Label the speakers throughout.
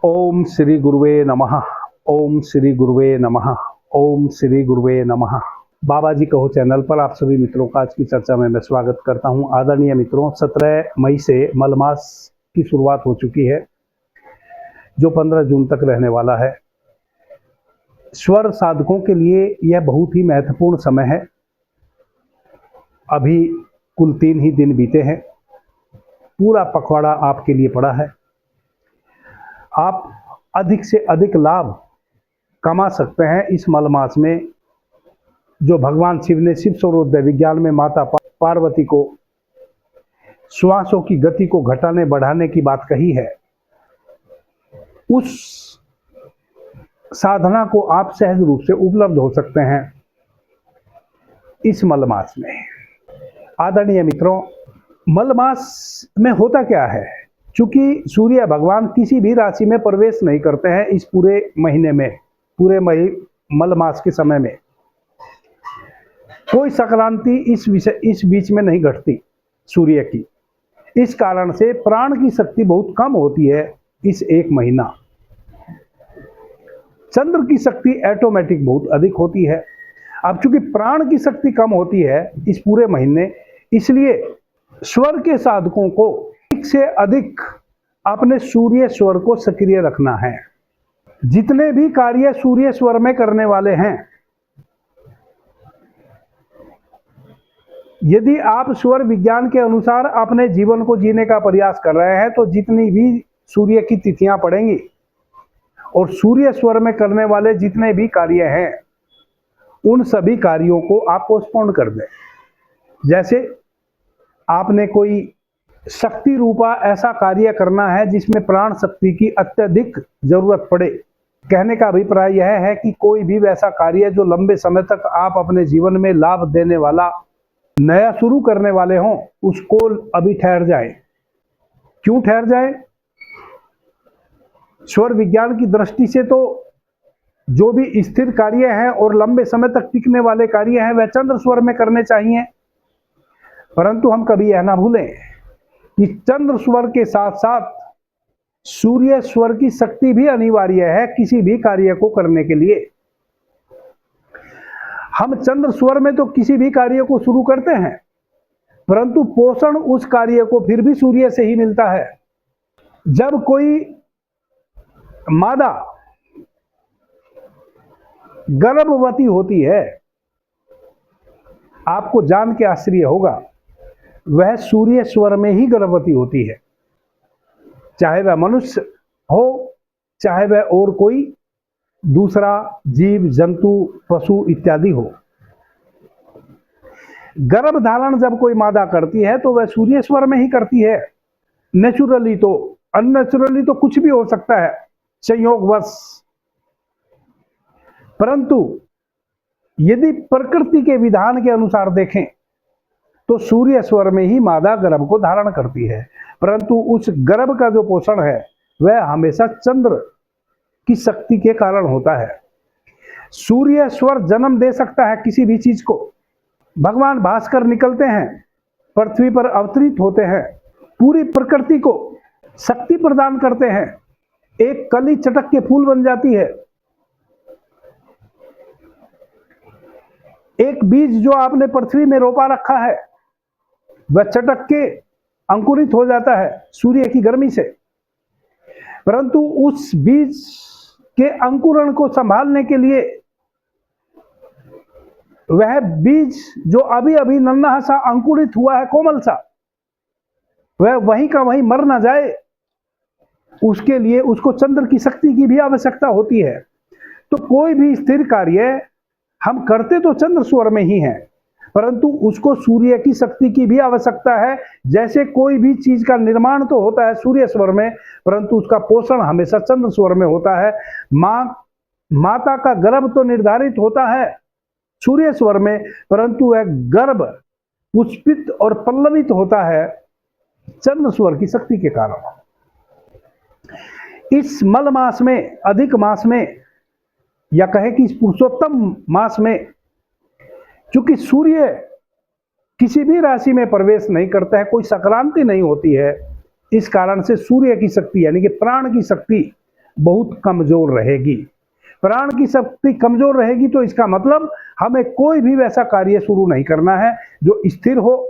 Speaker 1: ओम श्री गुरुवे नमः। ओम श्री गुरुवे नमः। ओम श्री गुरुवे नमः। बाबा जी कहो चैनल पर आप सभी मित्रों का आज की चर्चा में मैं स्वागत करता हूं। आदरणीय मित्रों, 17 मई से मल मास की शुरुआत हो चुकी है, जो 15 जून तक रहने वाला है। स्वर साधकों के लिए यह बहुत ही महत्वपूर्ण समय है। अभी कुल 3 ही दिन बीते हैं, पूरा पखवाड़ा आपके लिए पड़ा है। आप अधिक से अधिक लाभ कमा सकते हैं इस मल मास में, जो भगवान शिव ने शिव स्वरूपोदय विज्ञान में माता पार्वती को श्वासों की गति को घटाने बढ़ाने की बात कही है। उस साधना को आप सहज रूप से उपलब्ध हो सकते हैं इस मल मास में। आदरणीय मित्रों, मल मास में होता क्या है? चूंकि सूर्य भगवान किसी भी राशि में प्रवेश नहीं करते हैं इस पूरे महीने में, पूरे मल मास के समय में कोई संक्रांति इस बीच में नहीं घटती सूर्य की। इस कारण से प्राण की शक्ति बहुत कम होती है इस एक महीना। चंद्र की शक्ति ऑटोमेटिक बहुत अधिक होती है। अब चूंकि प्राण की शक्ति कम होती है इस पूरे महीने, इसलिए स्वर के साधकों को अधिक से अधिक अपने सूर्य स्वर को सक्रिय रखना है। जितने भी कार्य सूर्य स्वर में करने वाले हैं, यदि आप स्वर विज्ञान के अनुसार अपने जीवन को जीने का प्रयास कर रहे हैं, तो जितनी भी सूर्य की तिथियां पड़ेंगी और सूर्य स्वर में करने वाले जितने भी कार्य हैं, उन सभी कार्यों को आप पोस्टपोन कर दें। जैसे आपने कोई शक्ति रूपा ऐसा कार्य करना है जिसमें प्राण शक्ति की अत्यधिक जरूरत पड़े। कहने का अभिप्राय यह है कि कोई भी वैसा कार्य जो लंबे समय तक आप अपने जीवन में लाभ देने वाला नया शुरू करने वाले हों, उसको अभी ठहर जाए। क्यों ठहर जाए? स्वर विज्ञान की दृष्टि से तो जो भी स्थिर कार्य हैं और लंबे समय तक टिकने वाले कार्य हैं, वह चंद्र स्वर में करने चाहिए। परंतु हम कभी यह ना भूलें कि चंद्र स्वर के साथ साथ सूर्य स्वर की शक्ति भी अनिवार्य है किसी भी कार्य को करने के लिए। हम चंद्र स्वर में तो किसी भी कार्य को शुरू करते हैं, परंतु पोषण उस कार्य को फिर भी सूर्य से ही मिलता है। जब कोई मादा गर्भवती होती है, आपको जान के आश्चर्य होगा, वह सूर्य स्वर में ही गर्भवती होती है। चाहे वह मनुष्य हो, चाहे वह और कोई दूसरा जीव जंतु पशु इत्यादि हो। गर्भ धारण जब कोई मादा करती है तो वह सूर्य स्वर में ही करती है। नेचुरली तो, अननेचुरली तो कुछ भी हो सकता है, संयोगवश। परंतु यदि प्रकृति के विधान के अनुसार देखें तो सूर्य स्वर में ही मादा गर्भ को धारण करती है। परंतु उस गर्भ का जो पोषण है वह हमेशा चंद्र की शक्ति के कारण होता है। सूर्य स्वर जन्म दे सकता है किसी भी चीज को। भगवान भास्कर निकलते हैं, पृथ्वी पर अवतरित होते हैं, पूरी प्रकृति को शक्ति प्रदान करते हैं। एक कली चटक के फूल बन जाती है। एक बीज जो आपने पृथ्वी में रोपा रखा है, वह चटक के अंकुरित हो जाता है सूर्य की गर्मी से। परंतु उस बीज के अंकुरण को संभालने के लिए वह बीज जो अभी अभी नन्हा सा अंकुरित हुआ है, कोमल सा, वह वहीं का वहीं मर ना जाए, उसके लिए उसको चंद्र की शक्ति की भी आवश्यकता होती है। तो कोई भी स्थिर कार्य हम करते तो चंद्र स्वर में ही हैं, परंतु उसको सूर्य की शक्ति की भी आवश्यकता है। जैसे कोई भी चीज का निर्माण तो होता है सूर्य स्वर में, परंतु उसका पोषण हमेशा चंद्र स्वर में होता है। माता का गर्भ तो निर्धारित होता है सूर्य स्वर में, परंतु वह गर्भ पुष्पित और पल्लवित होता है चंद्र स्वर की शक्ति के कारण। इस मल मास में, अधिक मास में, या कहे कि इस पुरुषोत्तम मास में, चूंकि सूर्य किसी भी राशि में प्रवेश नहीं करता है, कोई संक्रांति नहीं होती है, इस कारण से सूर्य की शक्ति यानी कि प्राण की शक्ति बहुत कमजोर रहेगी। प्राण की शक्ति कमजोर रहेगी तो इसका मतलब हमें कोई भी वैसा कार्य शुरू नहीं करना है जो स्थिर हो,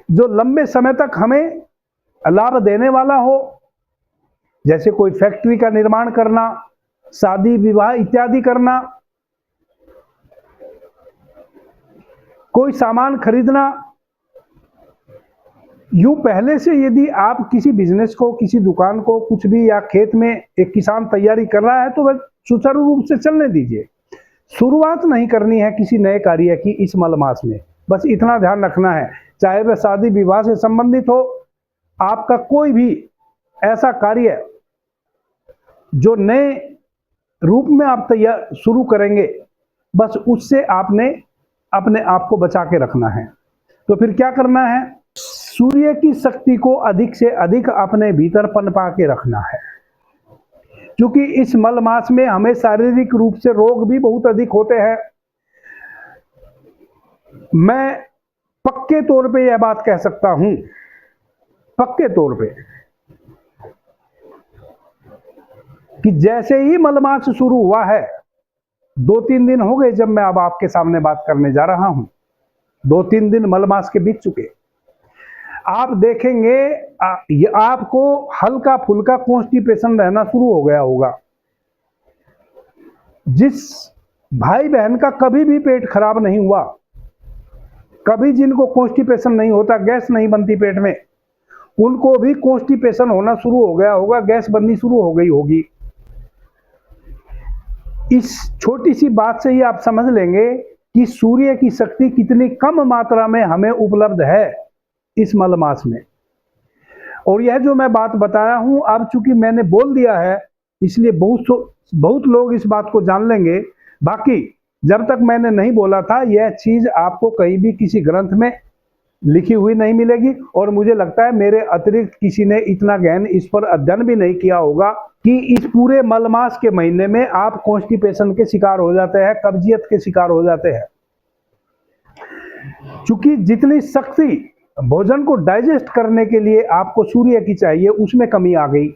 Speaker 1: जो लंबे समय तक हमें लाभ देने वाला हो, जैसे कोई फैक्ट्री का निर्माण करना, शादी विवाह इत्यादि करना, कोई सामान खरीदना। यूं पहले से यदि आप किसी बिजनेस को, किसी दुकान को, कुछ भी, या खेत में एक किसान तैयारी कर रहा है तो वह सुचारू रूप से चलने दीजिए। शुरुआत नहीं करनी है किसी नए कार्य की इस मलमास में, बस इतना ध्यान रखना है। चाहे वह शादी विवाह से संबंधित हो, आपका कोई भी ऐसा कार्य जो नए रूप में आप तैयार शुरू करेंगे, बस उससे आपने अपने आप को बचा के रखना है। तो फिर क्या करना है? सूर्य की शक्ति को अधिक से अधिक अपने भीतर पनपा के रखना है, क्योंकि इस मल मास में हमें शारीरिक रूप से रोग भी बहुत अधिक होते हैं। मैं पक्के तौर पे यह बात कह सकता हूं, पक्के तौर पे, कि जैसे ही मलमास शुरू हुआ है, 2-3 दिन हो गए जब मैं अब आपके सामने बात करने जा रहा हूं, 2-3 दिन मलमास के बीत चुके, आप देखेंगे आपको हल्का फुल्का कॉन्स्टिपेशन रहना शुरू हो गया होगा। जिस भाई बहन का कभी भी पेट खराब नहीं हुआ, कभी जिनको कॉन्स्टिपेशन नहीं होता, गैस नहीं बनती पेट में, उनको भी कॉन्स्टिपेशन होना शुरू हो गया होगा, गैस बननी शुरू हो गई होगी। इस छोटी सी बात से ही आप समझ लेंगे कि सूर्य की शक्ति कितनी कम मात्रा में हमें उपलब्ध है इस मलमास में। और यह जो मैं बात बताया हूं, अब चूंकि मैंने बोल दिया है, इसलिए बहुत लोग इस बात को जान लेंगे। बाकी जब तक मैंने नहीं बोला था, यह चीज आपको कहीं भी किसी ग्रंथ में लिखी हुई नहीं मिलेगी, और मुझे लगता है मेरे अतिरिक्त किसी ने इतना गहन इस पर अध्ययन भी नहीं किया होगा कि इस पूरे मलमास के महीने में आप कॉन्स्टिपेशन के शिकार हो जाते हैं, कब्जियत के शिकार हो जाते हैं। चूंकि जितनी शक्ति भोजन को डाइजेस्ट करने के लिए आपको सूर्य की चाहिए, उसमें कमी आ गई,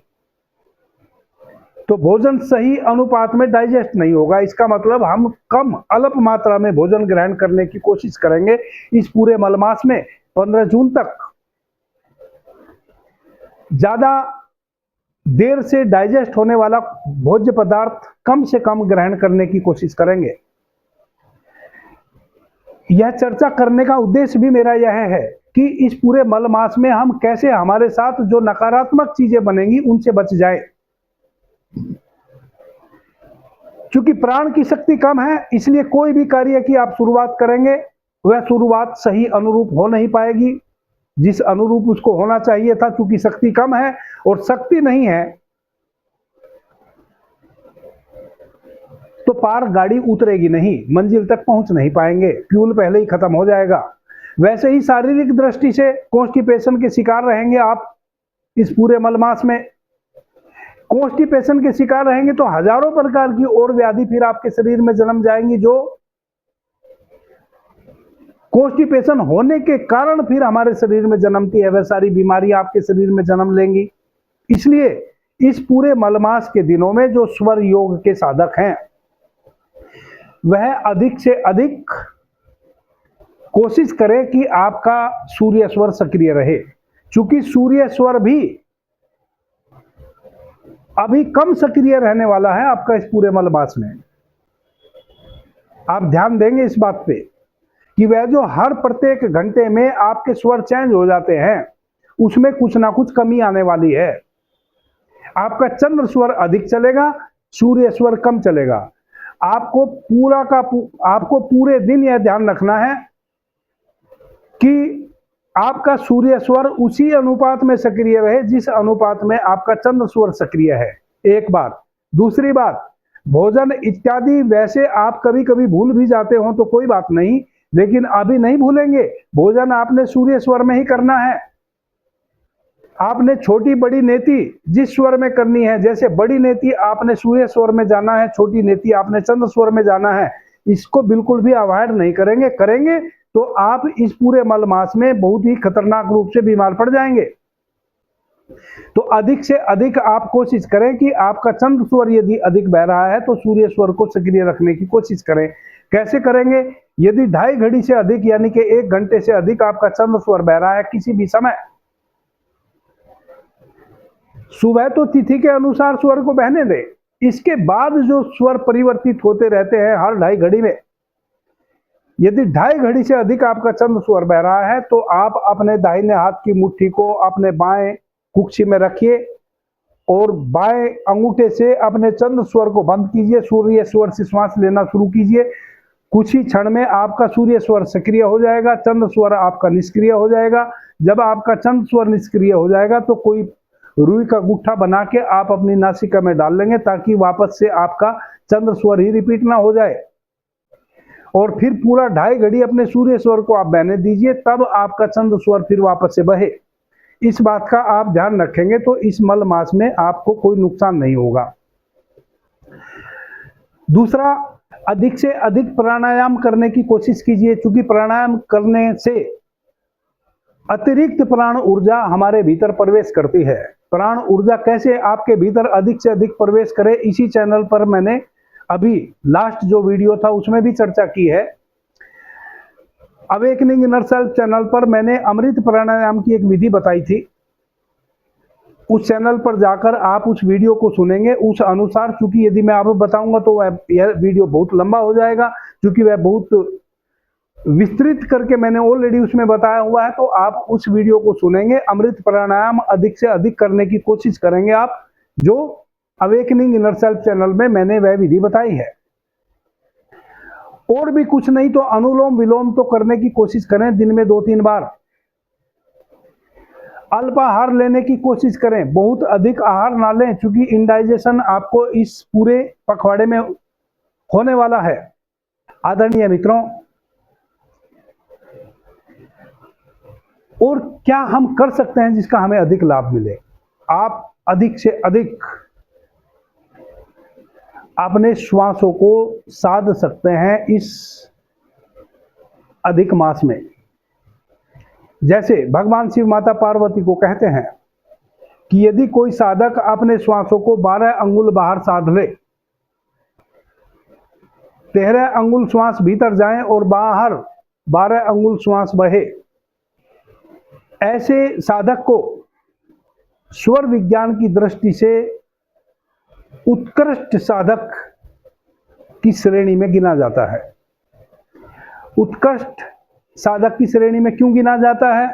Speaker 1: तो भोजन सही अनुपात में डाइजेस्ट नहीं होगा। इसका मतलब हम कम अल्प मात्रा में भोजन ग्रहण करने की कोशिश करेंगे इस पूरे मलमास में। 15 जून तक ज्यादा देर से डाइजेस्ट होने वाला भोज्य पदार्थ कम से कम ग्रहण करने की कोशिश करेंगे। यह चर्चा करने का उद्देश्य भी मेरा यह है कि इस पूरे मलमास में हम कैसे हमारे साथ जो नकारात्मक चीजें बनेंगी उनसे बच जाए। क्योंकि प्राण की शक्ति कम है, इसलिए कोई भी कार्य की आप शुरुआत करेंगे, वह शुरुआत सही अनुरूप हो नहीं पाएगी जिस अनुरूप उसको होना चाहिए था। क्योंकि शक्ति कम है और शक्ति नहीं है तो पार गाड़ी उतरेगी नहीं, मंजिल तक पहुंच नहीं पाएंगे, फ्यूल पहले ही खत्म हो जाएगा। वैसे ही शारीरिक दृष्टि से कॉन्स्टिपेशन के शिकार रहेंगे आप इस पूरे मलमास में। कॉन्स्टिपेशन के शिकार रहेंगे तो हजारों प्रकार की और व्याधि फिर आपके शरीर में जन्म जाएंगी, जो कॉन्स्टिपेशन होने के कारण फिर हमारे शरीर में जन्मती है, वह सारी बीमारियां आपके शरीर में जन्म लेंगी। इसलिए इस पूरे मलमास के दिनों में जो स्वर योग के साधक हैं, वह अधिक से अधिक कोशिश करें कि आपका सूर्य स्वर सक्रिय रहे। चूंकि सूर्य स्वर भी अभी कम सक्रिय रहने वाला है आपका इस पूरे मलमास में। आप ध्यान देंगे इस बात पे कि वह जो हर प्रत्येक घंटे में आपके स्वर चेंज हो जाते हैं, उसमें कुछ ना कुछ कमी आने वाली है। आपका चंद्र स्वर अधिक चलेगा, सूर्य स्वर कम चलेगा। आपको पूरे दिन यह ध्यान रखना है कि आपका सूर्य स्वर उसी अनुपात में सक्रिय रहे जिस अनुपात में आपका चंद्र स्वर सक्रिय है, एक बात। दूसरी बात, भोजन इत्यादि वैसे आप कभी कभी भूल भी जाते हो तो कोई बात नहीं, लेकिन अभी नहीं भूलेंगे। भोजन आपने सूर्य स्वर में ही करना है। आपने छोटी बड़ी नेति जिस स्वर में करनी है, जैसे बड़ी नेति आपने सूर्य स्वर में जाना है, छोटी नेति आपने चंद्र स्वर में जाना है, इसको बिल्कुल भी अवॉइड नहीं करेंगे तो आप इस पूरे मलमास में बहुत ही खतरनाक रूप से बीमार पड़ जाएंगे। तो अधिक से अधिक आप कोशिश करें कि आपका चंद्र स्वर यदि अधिक बह रहा है तो सूर्य स्वर को सक्रिय रखने की कोशिश करें। कैसे करेंगे? यदि 2.5 घड़ी से अधिक यानी कि 1 घंटे से अधिक आपका चंद्र स्वर बह रहा है किसी भी समय, सुबह तो तिथि के अनुसार स्वर को बहने दें, इसके बाद जो स्वर परिवर्तित होते रहते हैं हर 2.5 घड़ी में, यदि 2.5 घड़ी से अधिक आपका चंद्र स्वर बह रहा है तो आप अपने दाहिने हाथ की मुट्ठी को अपने बाएं कुक्षी में रखिए और बाएं अंगूठे से अपने चंद्र स्वर को बंद कीजिए, सूर्य स्वर से श्वास लेना शुरू कीजिए। कुछ ही क्षण में आपका सूर्य स्वर सक्रिय हो जाएगा, चंद्र स्वर आपका निष्क्रिय हो जाएगा। जब आपका चंद्र स्वर निष्क्रिय हो जाएगा तो कोई रुई का गुट्ठा बना के आप अपनी नासिका में डाल लेंगे ताकि वापस से आपका चंद्र स्वर ही रिपीट ना हो जाए। और फिर पूरा 2.5 घड़ी अपने सूर्य स्वर को आप बहने दीजिए, तब आपका चंद्र स्वर फिर वापस से बहे। इस बात का आप ध्यान रखेंगे तो इस मल मास में आपको कोई नुकसान नहीं होगा। दूसरा, अधिक से अधिक प्राणायाम करने की कोशिश कीजिए, क्योंकि प्राणायाम करने से अतिरिक्त प्राण ऊर्जा हमारे भीतर प्रवेश करती है। प्राण ऊर्जा कैसे आपके भीतर अधिक से अधिक प्रवेश करे, इसी चैनल पर मैंने अभी लास्ट जो वीडियो था उसमें भी चर्चा की है। अवेकनिंग इनर सेल्फ चैनल पर मैंने अमृत प्राणायाम की एक विधि बताई थी। उस चैनल पर जाकर आप उस वीडियो को सुनेंगे उस अनुसार, क्योंकि यदि मैं आपको बताऊंगा तो यह वीडियो बहुत लंबा हो जाएगा, क्योंकि वह बहुत विस्तृत करके मैंने ऑलरेडी उसमें बताया हुआ है। तो आप उस वीडियो को सुनेंगे, अमृत प्राणायाम अधिक से अधिक करने की कोशिश करेंगे आप, जो अवेकनिंग इनर सेल्फ चैनल में मैंने वह विधि बताई है। और भी कुछ नहीं तो अनुलोम विलोम तो करने की कोशिश करें, दिन में 2-3 बार। अल्पाहार लेने की कोशिश करें, बहुत अधिक आहार ना लें, क्योंकि इंडाइजेशन आपको इस पूरे पखवाड़े में होने वाला है। आदरणीय मित्रों, और क्या हम कर सकते हैं जिसका हमें अधिक लाभ मिले? आप अधिक से अधिक अपने श्वासों को साध सकते हैं इस अधिक मास में। जैसे भगवान शिव माता पार्वती को कहते हैं कि यदि कोई साधक अपने श्वासों को 12 अंगुल बाहर साध ले, 13 अंगुल श्वास भीतर जाए और बाहर 12 अंगुल श्वास बहे, ऐसे साधक को स्वर विज्ञान की दृष्टि से उत्कृष्ट साधक की श्रेणी में गिना जाता है। उत्कृष्ट साधक की श्रेणी में क्यों गिना जाता है?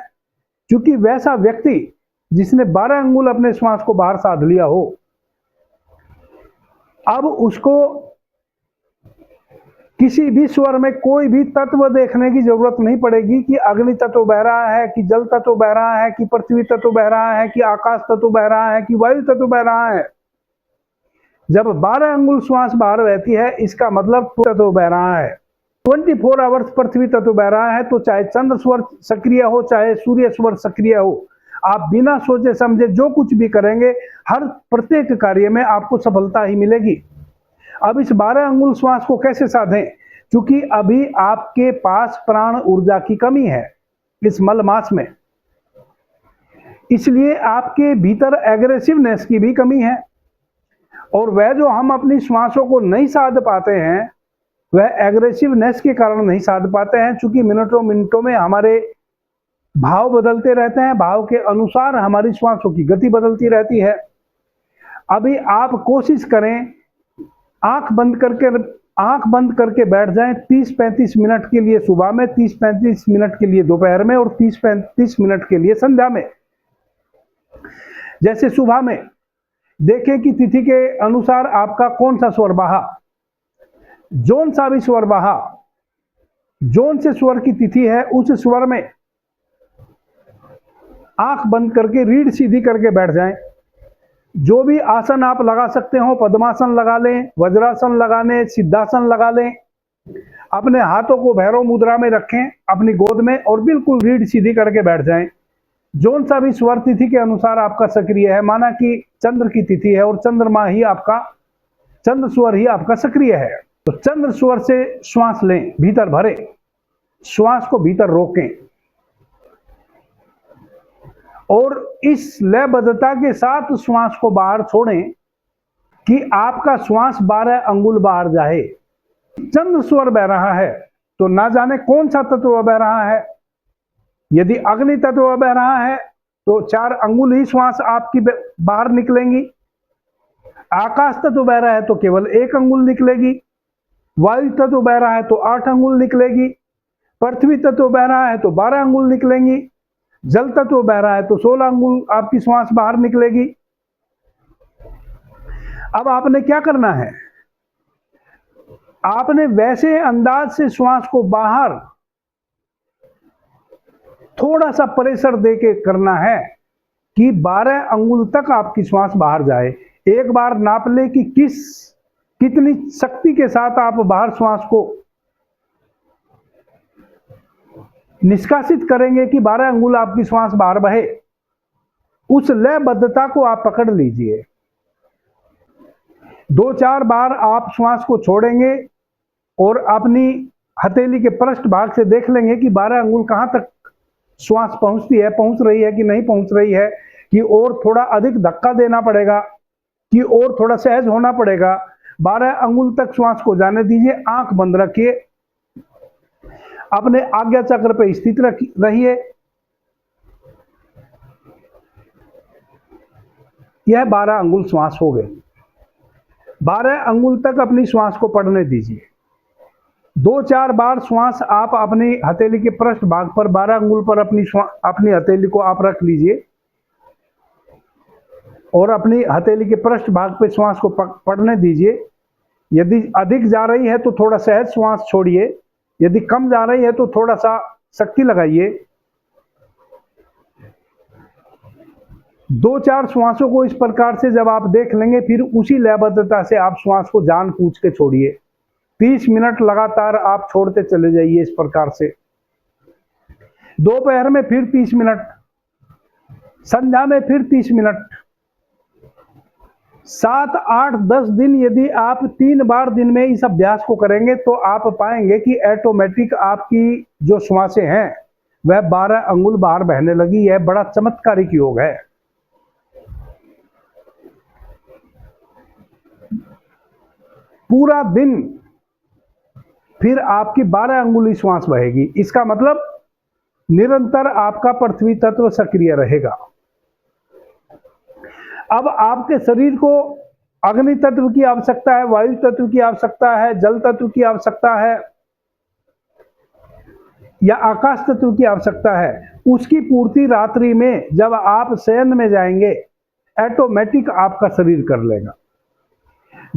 Speaker 1: क्योंकि वैसा व्यक्ति जिसने 12 अंगुल अपने श्वास को बाहर साध लिया हो, अब उसको किसी भी स्वर में कोई भी तत्व देखने की जरूरत नहीं पड़ेगी कि अग्नि तत्व बह रहा है, कि जल तत्व बह रहा है, कि पृथ्वी तत्व बह रहा है, कि आकाश तत्व बह रहा है, कि वायु तत्व बह रहा है। जब 12 अंगुल श्वास बाहर बहती है, इसका मतलब तत्व बह रहा है। 24 आवर्स पृथ्वी तत्व बह रहा है, तो चाहे चंद्र स्वर सक्रिय हो, चाहे सूर्य स्वर सक्रिय हो, आप बिना सोचे समझे जो कुछ भी करेंगे, हर प्रत्येक कार्य में आपको सफलता ही मिलेगी। अब इस 12 अंगुल श्वास को कैसे साधें? क्योंकि अभी आपके पास प्राण ऊर्जा की कमी है इस मल मास में, इसलिए आपके भीतर एग्रेसिवनेस की भी कमी है। और वह जो हम अपनी श्वासों को नहीं साध पाते हैं, वह एग्रेसिवनेस के कारण नहीं साध पाते हैं, क्योंकि मिनटों मिनटों में हमारे भाव बदलते रहते हैं, भाव के अनुसार हमारी श्वासों की गति बदलती रहती है। अभी आप कोशिश करें, आंख बंद करके बैठ जाएं 30-35 मिनट के लिए सुबह में, 30-35 मिनट के लिए दोपहर में और 30-35 मिनट के लिए संध्या में। जैसे सुबह में देखें कि तिथि के अनुसार आपका कौन सा स्वर बहा, जौन सा भी स्वर बहा, जौन से स्वर की तिथि है उस स्वर में आंख बंद करके रीढ़ सीधी करके बैठ जाएं। जो भी आसन आप लगा सकते हो, पद्मासन लगा लें, वज्रासन लगा लें, सिद्धासन लगा लें। अपने हाथों को भैरव मुद्रा में रखें अपनी गोद में और बिल्कुल रीढ़ सीधी करके बैठ जाएं। जौन सा भी स्वर तिथि के अनुसार आपका सक्रिय है, माना कि चंद्र की तिथि है और चंद्रमा ही आपका, चंद्र स्वर ही आपका सक्रिय है, तो चंद्र स्वर से श्वास लें, भीतर भरें, श्वास को भीतर रोकें और इस लयबद्धता के साथ श्वास को बाहर छोड़ें कि आपका श्वास 12 अंगुल बाहर जाए। चंद्र स्वर बह रहा है तो ना जाने कौन सा तत्व बह रहा है। यदि अग्नि तत्व बह रहा है तो 4 अंगुल ही श्वास आपकी बाहर निकलेंगी। आकाश तत्व बह रहा है तो केवल 1 अंगुल निकलेगी। वायु तत्व बह रहा है तो 8 अंगुल निकलेगी। पृथ्वी तत्व बह रहा है तो 12 अंगुल निकलेंगी। जल तत्व बह रहा है तो 16 अंगुल आपकी श्वास बाहर निकलेगी। अब आपने क्या करना है, आपने वैसे अंदाज से श्वास को बाहर थोड़ा सा प्रेशर देके करना है कि 12 अंगुल तक आपकी श्वास बाहर जाए। एक बार नाप ले कि कितनी शक्ति के साथ आप बाहर श्वास को निष्कासित करेंगे कि 12 अंगुल आपकी श्वास बाहर बहे। उस लयबद्धता को आप पकड़ लीजिए। 2-4 बार आप श्वास को छोड़ेंगे और अपनी हथेली के पृष्ठ भाग से देख लेंगे कि 12 अंगुल कहां तक श्वास पहुंचती है, पहुंच रही है कि नहीं पहुंच रही है, कि और थोड़ा अधिक धक्का देना पड़ेगा, कि और थोड़ा सहज होना पड़ेगा। 12 अंगुल तक श्वास को जाने दीजिए। आंख बंद रखिए, अपने आज्ञा चक्र पर स्थित रहिए। यह 12 अंगुल श्वास हो गए। 12 अंगुल तक अपनी श्वास को पड़ने दीजिए। 2-4 बार श्वास आप अपनी हथेली के पृष्ठ भाग पर 12 अंगुल पर अपनी हथेली को आप रख लीजिए और अपनी हथेली के पृष्ठ भाग पर श्वास को पड़ने दीजिए। यदि अधिक जा रही है तो थोड़ा सहज श्वास छोड़िए, यदि कम जा रही है तो थोड़ा सा शक्ति लगाइए। 2-4 श्वासों को इस प्रकार से जब आप देख लेंगे, फिर उसी लयबद्धता से आप श्वास को जान पूछ के छोड़िए। 30 मिनट लगातार आप छोड़ते चले जाइए इस प्रकार से। दोपहर में फिर 30 मिनट, संध्या में फिर 30 मिनट। 7, 8, 10 दिन यदि आप 3 बार दिन में इस अभ्यास को करेंगे तो आप पाएंगे कि ऑटोमेटिक आपकी जो श्वासें हैं वह 12 अंगुल बाहर बहने लगी। यह बड़ा चमत्कारिक योग है। पूरा दिन फिर आपकी 12 अंगुली श्वास बहेगी। इसका मतलब निरंतर आपका पृथ्वी तत्व सक्रिय रहेगा। अब आपके शरीर को अग्नि तत्व की आवश्यकता है, वायु तत्व की आवश्यकता है, जल तत्व की आवश्यकता है या आकाश तत्व की आवश्यकता है। उसकी पूर्ति रात्रि में जब आप शयन में जाएंगे ऑटोमेटिक आपका शरीर कर लेगा।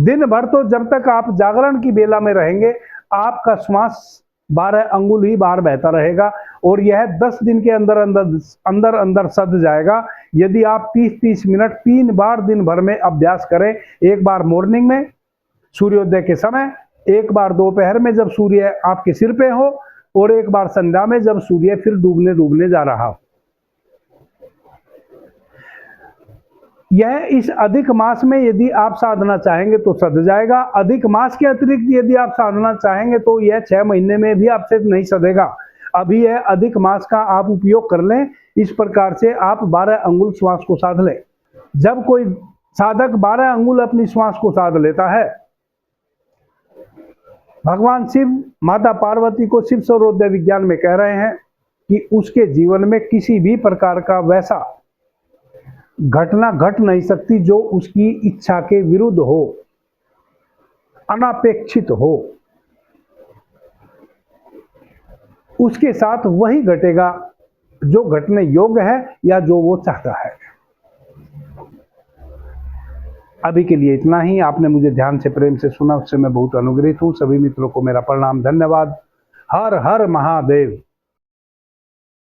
Speaker 1: दिन भर तो जब तक आप जागरण की बेला में रहेंगे आपका श्वास 12 अंगुल ही बाहर बहता रहेगा और यह 10 दिन के अंदर सध जाएगा। यदि आप 30-30 मिनट 3 बार दिन भर में अभ्यास करें, एक बार मॉर्निंग में सूर्योदय के समय, एक बार दोपहर में जब सूर्य आपके सिर पे हो और एक बार संध्या में जब सूर्य फिर डूबने जा रहा हो। यह इस अधिक मास में यदि आप साधना चाहेंगे तो सध जाएगा। अधिक मास के अतिरिक्त यदि आप साधना चाहेंगे तो यह 6 महीने में भी आपसे नहीं सधेगा। अभी यह अधिक मास का आप उपयोग कर लें। इस प्रकार से आप 12 अंगुल श्वास को साध लें। जब कोई साधक 12 अंगुल अपनी श्वास को साध लेता है, भगवान शिव माता पार्वती को शिव सर्वोदय विज्ञान में कह रहे हैं कि उसके जीवन में किसी भी प्रकार का वैसा घटना घट नहीं सकती जो उसकी इच्छा के विरुद्ध हो, अनापेक्षित हो। उसके साथ वही घटेगा जो घटने योग्य है या जो वो चाहता है। अभी के लिए इतना ही। आपने मुझे ध्यान से प्रेम से सुना, उससे मैं बहुत अनुग्रहित हूं। सभी मित्रों को मेरा प्रणाम, धन्यवाद। हर हर महादेव।